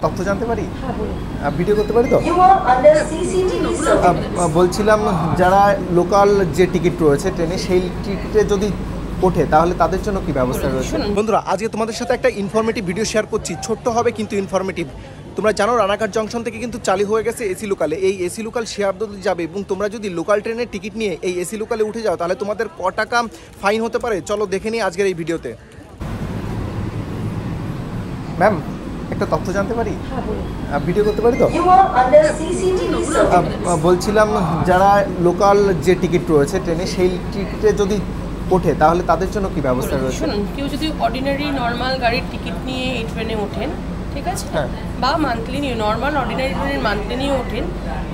তথ্য জানতে পারি? ভিডিও করতে পারি তো? বলছিলাম যারা লোকাল যে টিকিট রয়েছে ট্রেনে সেই টিকিটে যদি ওঠে তাহলে তাদের জন্য কি ব্যবস্থা রয়েছে? বন্ধুরা আজকে তোমাদের সাথে একটা ইনফরমেটিভ ভিডিও শেয়ার করছি, ছোট্ট হবে কিন্তু ইনফরমেটিভ। তোমরা জানো রানাঘাট জংশন থেকে কিন্তু চালু হয়ে গেছে এসি লোকালে। এই এসি লোকাল শেয়ারদোল যাবে এবং তোমরা যদি লোকাল ট্রেনের টিকিট নিয়ে এই এসি লোকালে উঠে যাও তাহলে তোমাদের ক টাকা ফাইন হতে পারে চলো দেখে নিই আজকের এই ভিডিওতে। ম্যাম একটা তথ্য জানতে পারি? ভিডিও করতে পারি তো? বলছিলাম যারা লোকাল যে টিকিট রয়েছে ট্রেনে সেই টিকিটে যদি ওঠে তাহলে তাদের জন্য কি ব্যবস্থা রয়েছে? শুনুন, কেউ যদি অর্ডিনারি নর্মাল গাড়ির টিকিট নিয়ে এই ট্রেনে ওঠেন, ঠিক আছে, বা মান্থলি নিয়ে নর্মাল অর্ডিনারি ট্রেনের মান্থলি নিয়ে ওঠেন,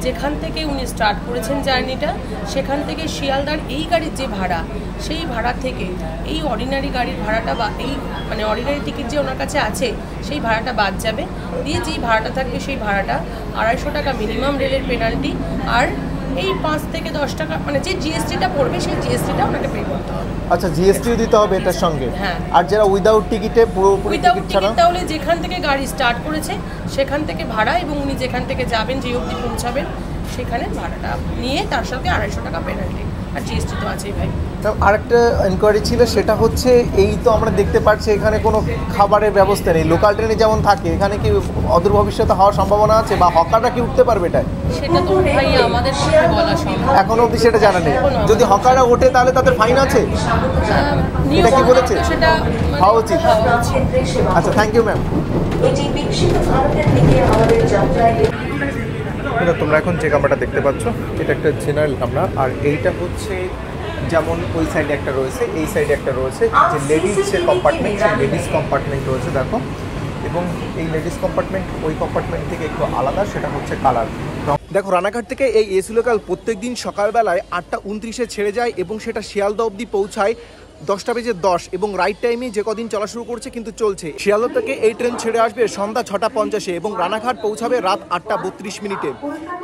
যেখান থেকে উনি স্টার্ট করেছেন জার্নিটা সেখান থেকে শিয়ালদার এই গাড়ির যে ভাড়া সেই ভাড়া থেকে এই অর্ডিনারি গাড়ির ভাড়াটা বা এই মানে অর্ডিনারি টিকিট যে ওনার কাছে আছে সেই ভাড়াটা বাদ যাবে, দিয়ে যেই ভাড়াটা থাকবে সেই ভাড়াটা 250 টাকা মিনিমাম রেলের পেনাল্টি, আর এই 5 থেকে 10 টাকা মানে যে জিএসটিটা পড়বে সেই জিএসটিটা ওনাকে পে করতে হবে। আচ্ছা, জিএসটিও দিতে হবে এটার সঙ্গে? হ্যাঁ। আর যারা উইদাউট টিকিটে পুরোপুরি টিকিট ছাড়া? তাহলে যেখান থেকে গাড়ি স্টার্ট করেছে সেখান থেকে ভাড়া এবং উনি যেখান থেকে যাবেন যে অবধি পৌঁছাবেন সেখানে ভাড়াটা নিয়ে তার সঙ্গে 250 টাকা পেনাল্টি, আর জিএসটি তো আছেই ভাই। আরেকটা এনকোয়ারি ছিল, সেটা হচ্ছে এই তো আমরা দেখতে পাচ্ছি এখানে কোনো খাবারের ব্যবস্থা নেই, লোকাল ট্রেনে যেমন থাকে এখানে কি অদূর ভবিষ্যতে হওয়ার সম্ভাবনা আছে বা হকাররা কি উঠতে পারবে এটা? সেটা তো ভাই আমাদের পক্ষে বলা সম্ভব এখনো অবধি সেটা জানা নেই। যদি হকাররা ওঠে তাহলে তাদের ফাইন আছে, এটা কি বলেছে? সেটা হওয়া উচিত। আচ্ছা, থ্যাংক ইউ ম্যাম। তোমরা এখন যে কামরাটা দেখতে পাচ্ছ এটা একটা জেনারেল কামরা, আর এইটা হচ্ছে যেমন ওই সাইডে একটা রয়েছে এই সাইডে একটা রয়েছে যে লেডিস যে কম্পার্টমেন্ট, সেই লেডিস কম্পার্টমেন্ট রয়েছে দেখো, এবং এই লেডিস কম্পার্টমেন্ট ওই কম্পার্টমেন্ট থেকে একটু আলাদা, সেটা হচ্ছে কালার। দেখো রানাঘাট থেকে এই এসি লোকাল প্রত্যেক দিন সকালবেলায় 8:29-এ ছেড়ে যায় এবং সেটা শিয়ালদা অবধি পৌঁছায় 10:10 এবং রাইট টাইমে যে কদিন চলা শুরু করছে কিন্তু চলছে। শিয়ালদা থেকে এই ট্রেন ছেড়ে আসবে সন্ধ্যা 6:50-এ এবং রানাঘাট পৌঁছাবে রাত 8:32।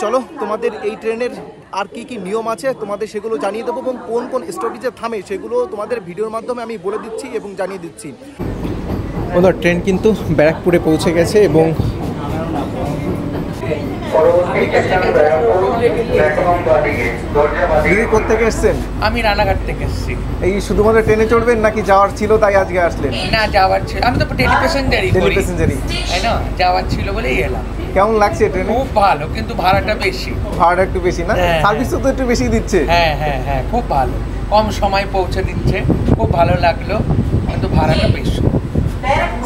চলো তোমাদের এই ট্রেনের আর কি কি নিয়ম আছে তোমাদের সেগুলো জানিয়ে দেবো এবং কোন কোন স্টপেজে থামে সেগুলো তোমাদের ভিডিওর মাধ্যমে আমি বলে দিচ্ছি এবং জানিয়ে দিচ্ছি। ওদের ট্রেন কিন্তু ব্যারাকপুরে পৌঁছে গেছে এবং দিদি কোথেকে এসছেন? আমি রানাঘাট থেকে এসেছি। এই শুধুমাত্র ট্রেনে চড়বেন নাকি যাওয়ার ছিল তাই আজকে আসলেন? না, যাওয়ার ছিল, আমি তো ডেলি প্যাসেঞ্জারই করি, তাই না, যাওয়ার ছিল বলেই এলাম। কেমন লাগছে ট্রেনে? খুব ভালো, কিন্তু ভাড়াটা বেশি। ভাড়াটা একটু বেশি না? সার্ভিসও তো একটু বেশি দিচ্ছে। হ্যাঁ হ্যাঁ হ্যাঁ, খুব ভালো, কম সময় পৌঁছে দিচ্ছে, খুব ভালো লাগলো, কিন্তু ভাড়াটা বেশি।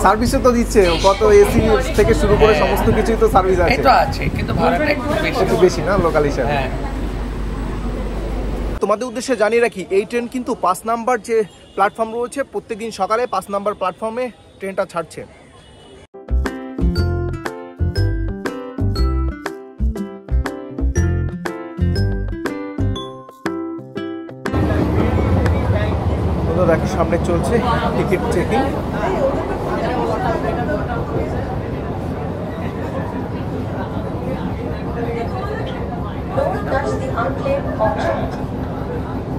সার্ভিসও তো দিচ্ছে, কত এসি থেকে শুরু করে সমস্ত কিছুই তো সার্ভিস আছে। এটা আছে, কিন্তু ভাড়াটা একটু বেশি না লোকাল হিসাবে। হ্যাঁ। তোমাদের উদ্দেশ্যে জানিয়ে রাখি এই ট্রেন কিন্তু 5 নাম্বার যে প্ল্যাটফর্ম রয়েছে প্রত্যেকদিন সকালে 5 নাম্বার প্ল্যাটফর্মে ট্রেনটা ছাড়ছে। দেখো সামনে চলছে ticket checking. Don't touch the unclaimed object.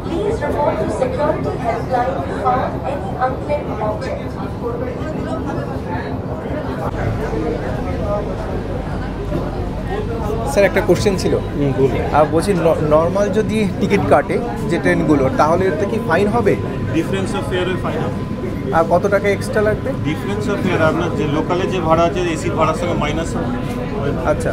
Please report to security helpline if found any unclaimed object. Sir একটা কোশ্চেন ছিল, বলছি নর্মাল যদি টিকিট কাটে যে ট্রেনগুলো তাহলে এতে কি ফাইন হবে? ডিফারেন্স অফ ফেয়ারের ফাইন হবে। আর কত টাকা এক্সট্রা লাগবে? ডিফারেন্স অফ ফেয়ার আপনার যে লোকালে যে ভাড়া আছে এসি ভাড়ার সঙ্গে মাইনাস হবে। আচ্ছা,